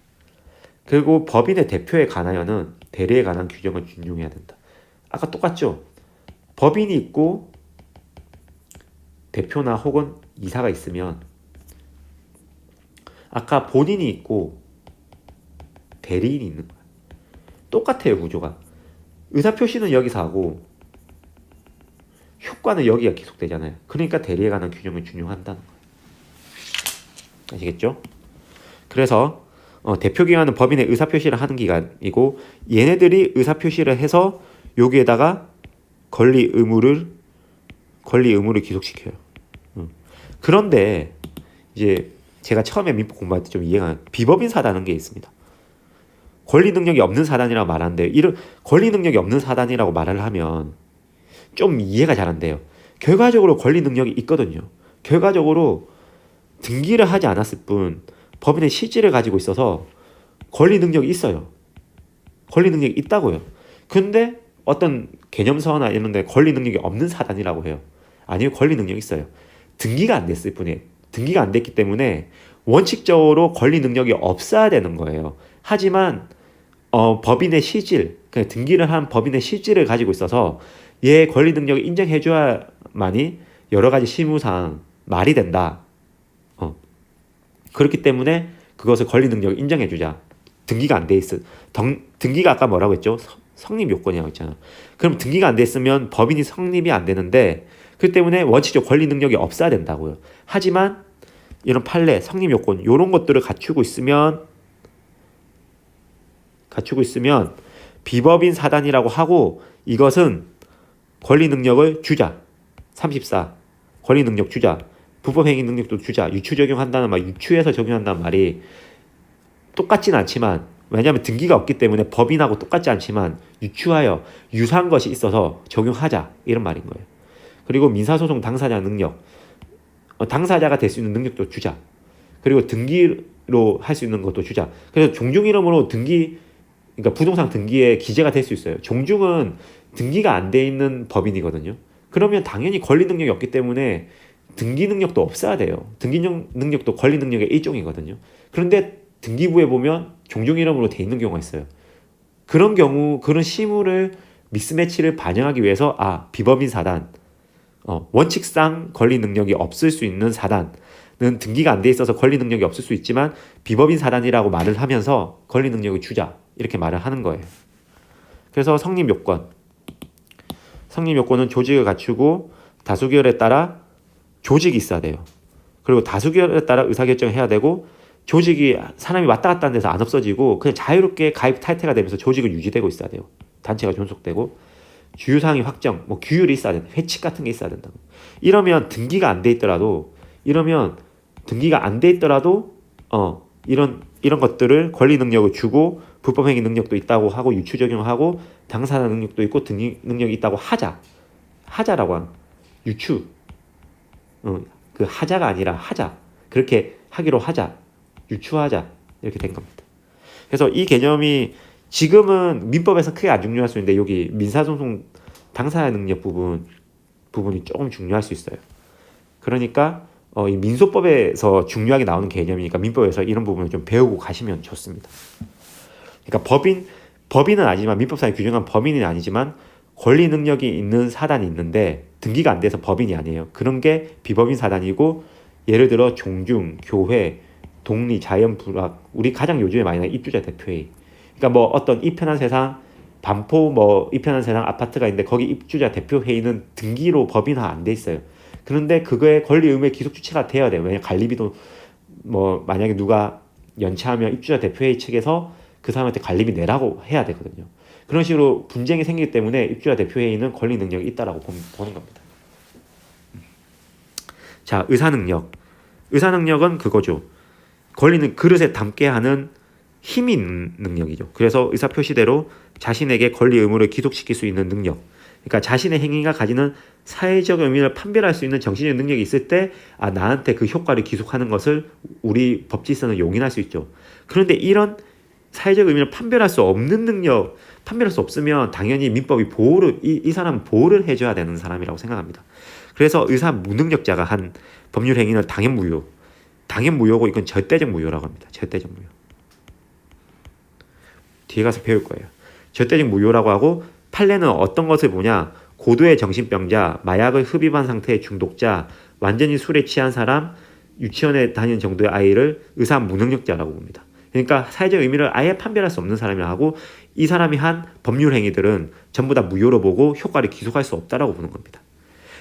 그리고 법인의 대표에 관하여는 대리에 관한 규정을 준용해야 된다. 아까 똑같죠? 법인이 있고 대표나 혹은 이사가 있으면 아까 본인이 있고 대리인이 있는 거야. 똑같아요, 구조가. 의사표시는 여기서 하고 효과는 여기가 계속되잖아요. 그러니까 대리에 관한 규정을 준용한다는 거예요. 아시겠죠? 그래서 대표기관은 법인의 의사표시를 하는 기관이고 얘네들이 의사표시를 해서 여기에다가 권리 의무를 기속시켜요. 그런데 이제 제가 처음에 민법 공부할 때 좀 이해가 비법인 사단은 게 있습니다. 권리 능력이 없는 사단이라고 말하는데 이런 권리 능력이 없는 사단이라고 말을 하면 좀 이해가 잘 안 돼요. 결과적으로 권리 능력이 있거든요. 결과적으로 등기를 하지 않았을 뿐 법인의 실질을 가지고 있어서 권리 능력이 있어요. 권리 능력이 있다고요. 근데 어떤 개념서나 이런 데 권리 능력이 없는 사단이라고 해요. 아니요, 권리 능력이 있어요. 등기가 안 됐을 뿐이에요. 등기가 안 됐기 때문에 원칙적으로 권리 능력이 없어야 되는 거예요. 하지만 법인의 실질, 그러니까 등기를 한 법인의 실질을 가지고 있어서 얘 권리 능력을 인정해줘야만이 여러 가지 실무상 말이 된다. 그렇기 때문에 그것을 권리 능력을 인정해주자. 등기가 안 돼 있어. 등기가 아까 뭐라고 했죠? 성립 요건이라고 했잖아. 그럼 등기가 안 돼 있으면 법인이 성립이 안 되는데 그 때문에 원칙적 권리 능력이 없어야 된다고요. 하지만 이런 판례, 성립 요건 이런 것들을 갖추고 있으면 비법인 사단이라고 하고 이것은 권리 능력을 주자. 34 권리 능력 주자. 불법행위 능력도 주자. 유추 적용한다는 말, 유추해서 적용한다는 말이 똑같진 않지만 왜냐하면 등기가 없기 때문에 법인하고 똑같지 않지만 유추하여 유사한 것이 있어서 적용하자 이런 말인 거예요. 그리고 민사소송 당사자 능력, 당사자가 될 수 있는 능력도 주자. 그리고 등기로 할 수 있는 것도 주자. 그래서 종중 이름으로 등기, 그러니까 부동산 등기에 기재가 될 수 있어요. 종중은 등기가 안 돼 있는 법인이거든요. 그러면 당연히 권리 능력이 없기 때문에 등기 능력도 없어야 돼요. 등기 능력도 권리 능력의 일종이거든요. 그런데 등기부에 보면 종중 이름으로 돼 있는 경우가 있어요. 그런 경우, 그런 실무를 미스매치를 반영하기 위해서 비법인 사단, 원칙상 권리 능력이 없을 수 있는 사단은 등기가 안 돼 있어서 권리 능력이 없을 수 있지만 비법인 사단이라고 말을 하면서 권리 능력을 주자 이렇게 말을 하는 거예요. 그래서 성립 요건은 조직을 갖추고 다수결에 따라 조직이 있어야 돼요. 그리고 다수결에 따라 의사결정을 해야 되고 조직이 사람이 왔다 갔다 하는 데서 안 없어지고 그냥 자유롭게 가입 탈퇴가 되면서 조직은 유지되고 있어야 돼요. 단체가 존속되고 주요사항이 확정, 규율이 있어야 된다. 회칙 같은 게 있어야 된다. 이러면 등기가 안 돼 있더라도 이런 것들을 권리 능력을 주고 불법행위 능력도 있다고 하고 유추 적용하고 당사자 능력도 있고 등기 능력이 있다고 하자라고 하는 유추, 그 하자가 아니라 하자, 그렇게 하기로 하자, 유추하자 이렇게 된 겁니다. 그래서 이 개념이 지금은 민법에서 크게 안 중요할 수 있는데 여기 민사소송 당사자 능력 부분이 조금 중요할 수 있어요. 그러니까 이 민소법에서 중요하게 나오는 개념이니까 민법에서 이런 부분을 좀 배우고 가시면 좋습니다. 그러니까 법인은 아니지만 민법상에 규정한 법인은 아니지만 권리 능력이 있는 사단이 있는데 등기가 안 돼서 법인이 아니에요. 그런 게 비법인 사단이고 예를 들어 종중, 교회, 독리, 자연불학, 우리 가장 요즘에 많이 나오는 입주자 대표회의. 그러니까 어떤 이편한 세상 반포 이편한 세상 아파트가 있는데 거기 입주자 대표회의는 등기로 법인화 안 돼 있어요. 그런데 그거에 권리 의무의 기속 주체가 돼야 돼요. 왜냐면 관리비도 만약에 누가 연체하면 입주자 대표회의 측에서 그 사람한테 관리비 내라고 해야 되거든요. 그런 식으로 분쟁이 생기기 때문에 입주자 대표회의는 권리 능력이 있다라고 보는 겁니다. 자, 의사능력은 그거죠. 권리는 그릇에 담게 하는 힘이 있는 능력이죠. 그래서 의사표시대로 자신에게 권리 의무를 기속시킬 수 있는 능력. 그러니까 자신의 행위가 가지는 사회적 의미를 판별할 수 있는 정신적 능력이 있을 때 나한테 그 효과를 기속하는 것을 우리 법질서는 용인할 수 있죠. 그런데 이런 사회적 의미를 판별할 수 없는 능력, 판별할 수 없으면 당연히 민법이 이 사람은 보호를 해줘야 되는 사람이라고 생각합니다. 그래서 의사 무능력자가 한 법률 행위는 당연무효고 이건 절대적 무효라고 합니다. 절대적 무효. 뒤에 가서 배울 거예요. 절대적 무효라고 하고 판례는 어떤 것을 보냐? 고도의 정신병자, 마약을 흡입한 상태의 중독자, 완전히 술에 취한 사람, 유치원에 다니는 정도의 아이를 의사 무능력자라고 봅니다. 그러니까 사회적 의미를 아예 판별할 수 없는 사람이라고 하고 이 사람이 한 법률 행위들은 전부 다 무효로 보고 효과를 기속할 수 없다라고 보는 겁니다.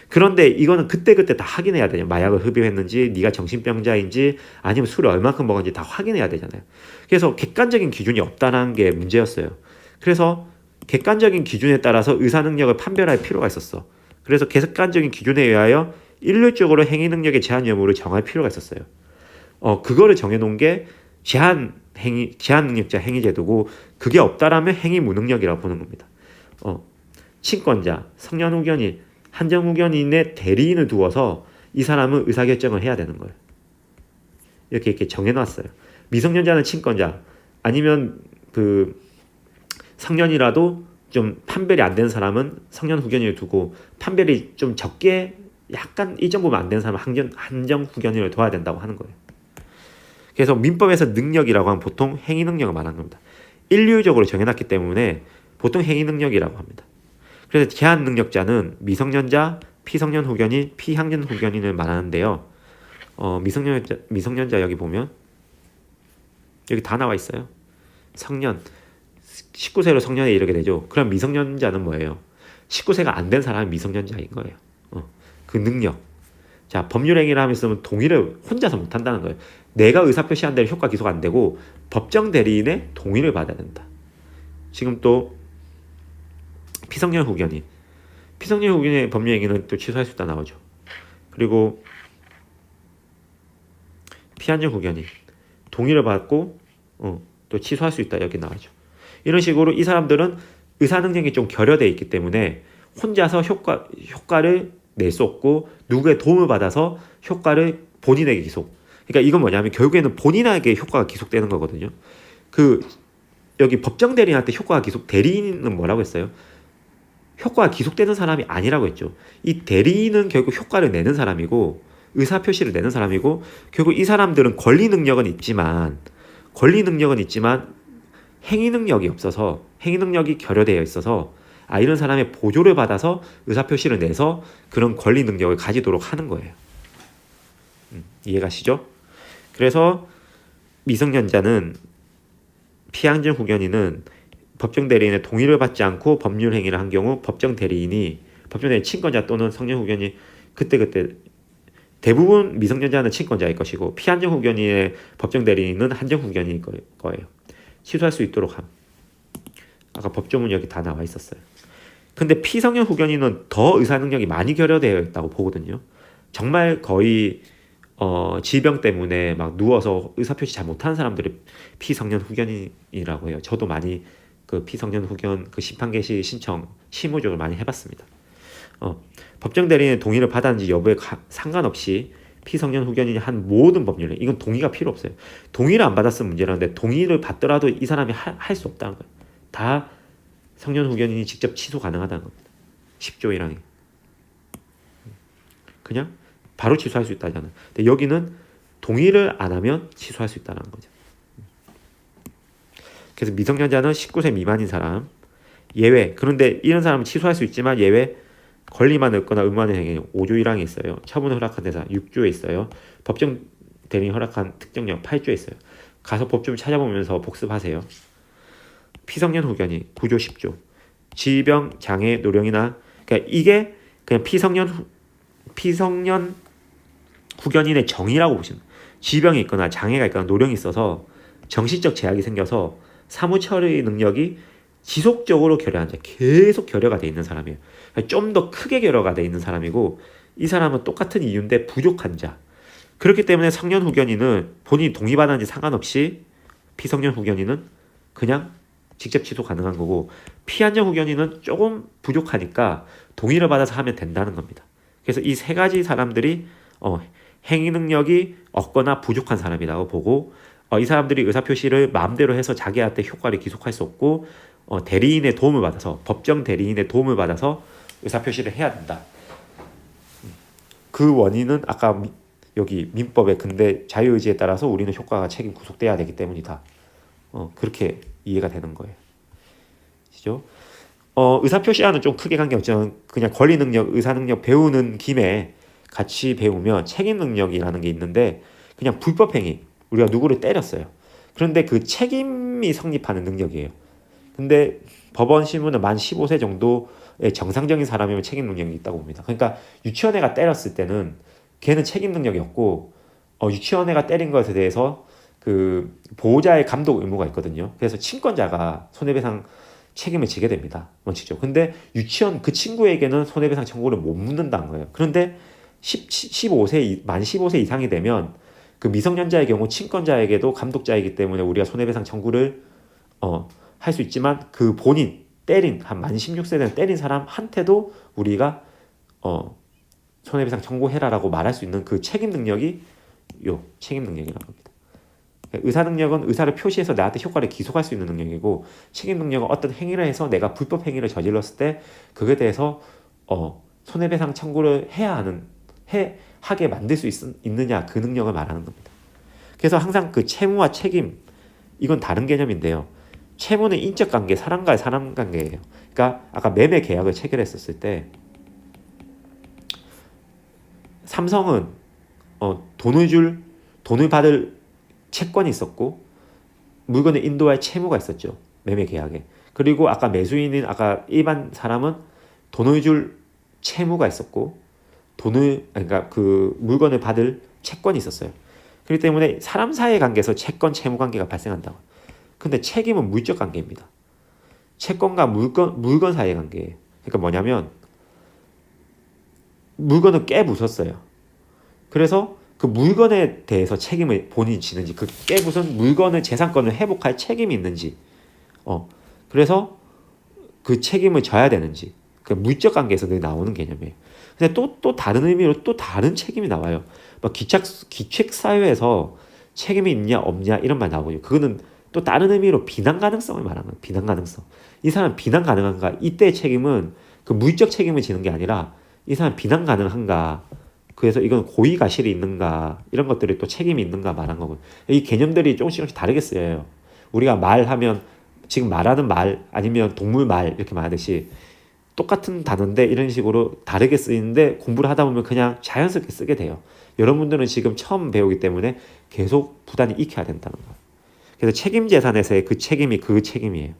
그런데 이거는 그때그때 다 확인해야 돼요. 마약을 흡입했는지, 네가 정신병자인지, 아니면 술을 얼만큼 먹었는지 다 확인해야 되잖아요. 그래서 객관적인 기준이 없다는 게 문제였어요. 그래서 객관적인 기준에 따라서 의사 능력을 판별할 필요가 있었어. 그래서 객관적인 기준에 의하여 일률적으로 행위 능력의 제한 여부를 정할 필요가 있었어요. 그거를 정해놓은 게 제한 능력자 행위 제도고, 그게 없다라면 행위 무능력이라고 보는 겁니다. 친권자, 성년 후견인, 한정 후견인의 대리인을 두어서 이 사람은 의사결정을 해야 되는 거예요. 이렇게 정해놨어요. 미성년자는 친권자, 아니면 그 성년이라도 좀 판별이 안 되는 사람은 성년 후견인을 두고, 판별이 좀 적게 약간 이 정도면 안 되는 사람은 한정 후견인을 둬야 된다고 하는 거예요. 그래서 민법에서 능력이라고 하면 보통 행위 능력을 말하는 겁니다. 일률적으로 정해놨기 때문에 보통 행위 능력이라고 합니다. 그래서 제한 능력자는 미성년자, 피성년 후견인, 피향년 후견인을 말하는데요. 미성년자 여기 보면 여기 다 나와 있어요. 성년, 19세로 성년에 이르게 되죠. 그럼 미성년자는 뭐예요? 19세가 안 된 사람이 미성년자인 거예요. 그 능력. 자, 법률행위를 하면서 동의를 혼자서 못 한다는 거예요. 내가 의사표시한 대로 효과 기소가 안 되고 법정 대리인의 동의를 받아야 된다. 지금 또 피성년 후견인, 피성년 후견인의 법률행위는 또 취소할 수 있다 나오죠. 그리고 피한정 후견인, 동의를 받고 또 취소할 수 있다 여기 나오죠. 이런 식으로 이 사람들은 의사 능력이 좀 결여되어 있기 때문에 혼자서 효과를 낼 수 없고, 누구의 도움을 받아서 효과를 본인에게 기속. 그러니까 이건 뭐냐면 결국에는 본인에게 효과가 기속되는 거거든요. 여기 법정 대리인한테 효과가 기속, 대리인은 뭐라고 했어요? 효과가 기속되는 사람이 아니라고 했죠. 이 대리인은 결국 효과를 내는 사람이고, 의사 표시를 내는 사람이고, 결국 이 사람들은 권리 능력은 있지만 행위 능력이 없어서, 행위 능력이 결여되어 있어서, 이런 사람의 보조를 받아서 의사표시를 내서 그런 권리 능력을 가지도록 하는 거예요. 이해가시죠? 그래서 미성년자는, 피향정 후견인은 법정 대리인의 동의를 받지 않고 법률 행위를 한 경우 법정 대리인 친권자 또는 성년 후견인, 그때 대부분 미성년자는 친권자일 것이고, 피한정 후견인의 법정 대리인은 한정 후견인일 거예요. 취소할 수 있도록 함. 아까 법조문 여기 다 나와 있었어요. 근데 피성년 후견인은 더 의사 능력이 많이 결여되어 있다고 보거든요. 정말 거의 질병 때문에 막 누워서 의사표시 잘 못하는 사람들이 피성년 후견인이라고 해요. 저도 많이 그 피성년 후견 그 심판 개시 신청 실무적으로 많이 해봤습니다. 법정 대리인의 동의를 받았는지 여부에 상관없이 피성년 후견인이 한 모든 법률에, 이건 동의가 필요 없어요. 동의를 안 받았으면 문제라는데, 동의를 받더라도 이 사람이 할 수 없다는 거예요. 다 성년 후견인이 직접 취소 가능하다는 겁니다. 10조 1항이. 그냥 바로 취소할 수 있다잖아요. 근데 여기는 동의를 안 하면 취소할 수 있다는 거죠. 그래서 미성년자는 19세 미만인 사람 예외. 그런데 이런 사람은 취소할 수 있지만 예외, 권리만 얻거나 의무하는 행위 5조 1항에 있어요. 처분을 허락한 대상 6조에 있어요. 법정 대리인 허락한 특정령 8조에 있어요. 가서 법 좀 찾아보면서 복습하세요. 피성년 후견인 9조 10조. 질병, 장애, 노령이나, 그러니까 이게 그냥 피성년 후견인의 정의라고 보시면, 질병이 있거나 장애가 있거나 노령이 있어서 정신적 제약이 생겨서 사무처리 능력이 지속적으로 결여한 자, 계속 결여가 돼 있는 사람이에요. 좀 더 크게 결여가 돼 있는 사람이고, 이 사람은 똑같은 이유인데 부족한 자. 그렇기 때문에 성년 후견인은 본인이 동의받았는지 상관없이 피성년 후견인은 그냥 직접 취소 가능한 거고, 피한정 후견인은 조금 부족하니까 동의를 받아서 하면 된다는 겁니다. 그래서 이 세 가지 사람들이 행위 능력이 없거나 부족한 사람이라고 보고, 이 사람들이 의사표시를 마음대로 해서 자기한테 효과를 기속할 수 없고, 대리인의 도움을 받아서, 법정 대리인의 도움을 받아서 의사표시를 해야 된다. 그 원인은 아까 여기 민법의 근대 자유의지에 따라서 우리는 효과가 책임 구속돼야 되기 때문이다. 그렇게 이해가 되는 거예요. 그죠? 의사표시와는 좀 크게 관계없지만 그냥 권리 능력, 의사 능력 배우는 김에 같이 배우면 책임 능력이라는 게 있는데, 그냥 불법 행위, 우리가 누구를 때렸어요. 그런데 그 책임이 성립하는 능력이에요. 근데 법원 실무는 만 15세 정도 정상적인 사람이면 책임 능력이 있다고 봅니다. 그러니까 유치원 애가 때렸을 때는 걔는 책임 능력이 없고 유치원 애가 때린 것에 대해서 그 보호자의 감독 의무가 있거든요. 그래서 친권자가 손해배상 책임을 지게 됩니다. 원칙적으로. 근데 유치원 그 친구에게는 손해배상 청구를 못 묻는다는 거예요. 그런데 15세 만 15세 이상이 되면 그 미성년자의 경우 친권자에게도 감독자이기 때문에 우리가 손해배상 청구를 할 수 있지만 그 본인 때린 한 만 16세 된 때린 사람한테도 우리가 손해배상 청구해라라고 말할 수 있는 그 책임 능력이 요 책임 능력이라고 합니다. 의사 능력은 의사를 표시해서 나한테 효과를 기속할 수 있는 능력이고 책임 능력은 어떤 행위를 해서 내가 불법 행위를 저질렀을 때 그에 대해서 손해배상 청구를 하게 만들 수 있느냐 그 능력을 말하는 겁니다. 그래서 항상 그 채무와 책임 이건 다른 개념인데요. 채무는 인적 관계, 사람과의 사람 관계예요. 그러니까 아까 매매 계약을 체결했었을 때 삼성은 돈을 받을 채권이 있었고 물건을 인도할 채무가 있었죠. 매매 계약에. 그리고 아까 매수인인 아까 일반 사람은 돈을 줄 채무가 있었고 그러니까 그 물건을 받을 채권이 있었어요. 그렇기 때문에 사람 사이의 관계에서 채권 채무 관계가 발생한다고. 근데 책임은 물적 관계입니다. 채권과 물건 사이의 관계예요. 그러니까 뭐냐면 물건을 깨부쉈어요. 그래서 그 물건에 대해서 책임을 본인이 지는지 그 깨부순 물건의 재산권을 회복할 책임이 있는지 그래서 그 책임을 져야 되는지 그 물적 관계에서 늘 나오는 개념이에요. 근데 또 다른 의미로 또 다른 책임이 나와요. 막 기책 사유에서 책임이 있냐 없냐 이런 말 나오고요. 그거는 또 다른 의미로 비난 가능성을 말하는 거예요. 비난 가능성. 이 사람 비난 가능한가? 이때의 책임은 그 물적 책임을 지는 게 아니라 이 사람 비난 가능한가? 그래서 이건 고의가실이 있는가 이런 것들이 또 책임이 있는가 말한 거고 이 개념들이 조금씩 다르게 쓰여요. 우리가 말하면 지금 말하는 말 아니면 동물 말 이렇게 말하듯이 똑같은 단어인데 이런 식으로 다르게 쓰이는데 공부를 하다 보면 그냥 자연스럽게 쓰게 돼요. 여러분들은 지금 처음 배우기 때문에 계속 부단히 익혀야 된다는 거예요. 그래서 책임재산에서의 그 책임이 그 책임이에요.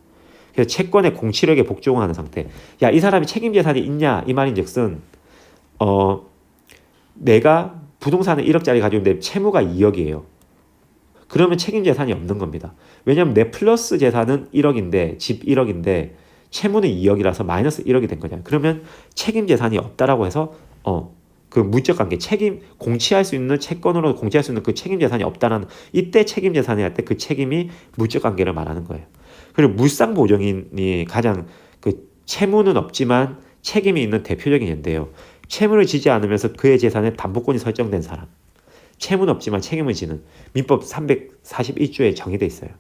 그래서 채권의 공치력에 복종하는 상태. 야, 이 사람이 책임재산이 있냐 이 말인즉슨 내가 부동산을 1억짜리 가지고 내 채무가 2억이에요. 그러면 책임재산이 없는 겁니다. 왜냐하면 내 플러스 재산은 1억인데 집 1억인데 채무는 2억이라서 마이너스 1억이 된 거잖아요. 그러면 책임재산이 없다라고 해서 그 물적 관계 공치할 수 있는 채권으로 공치할 수 있는 그 책임재산이 없다는 이때 책임재산이 할 때 그 책임이 물적 관계를 말하는 거예요. 그리고 물상보증인이 가장 그 채무는 없지만 책임이 있는 대표적인 예인데요. 채무를 지지 않으면서 그의 재산에 담보권이 설정된 사람. 채무는 없지만 책임을 지는 민법 341조에 정의돼 있어요.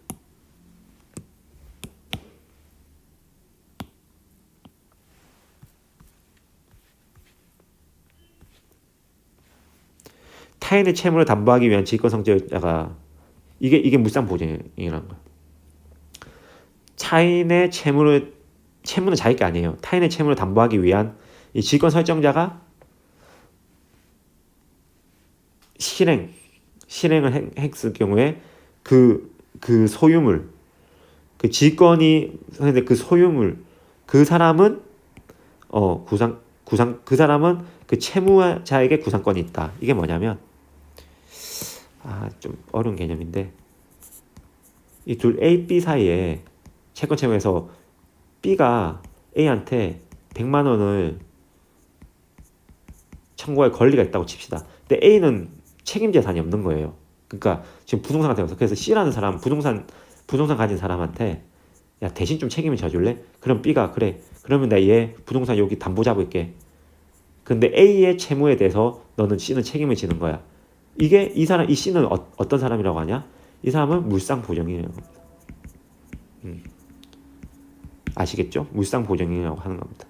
타인의 채무를 담보하기 위한 질권성질자가 이게 물상보증이라는 거예요. 타인의 채무는 자기 게 아니에요. 타인의 채무를 담보하기 위한 이 질권 설정자가 실행을 했을 경우에 그 소유물 그 질권이 근데 그 소유물 그 사람은 그 사람은 그 채무자에게 구상권이 있다. 이게 뭐냐면 좀 어려운 개념인데 이 둘 A, B 사이에 채권 채무에서 B가 A한테 100만 원을 청구할 권리가 있다고 칩시다. 근데 A는 책임 재산이 없는 거예요. 그러니까 지금 부동산 같은 거 그래서 C라는 사람 부동산 가진 사람한테 야 대신 좀 책임을 져줄래? 그럼 B가 그래. 그러면 나 얘 부동산 여기 담보 잡을게. 근데 A의 채무에 대해서 너는 C는 책임을 지는 거야. 이게 이 C는 어떤 사람이라고 하냐? 이 사람은 물상보증이라고 합니다. 아시겠죠? 물상보증이라고 하는 겁니다.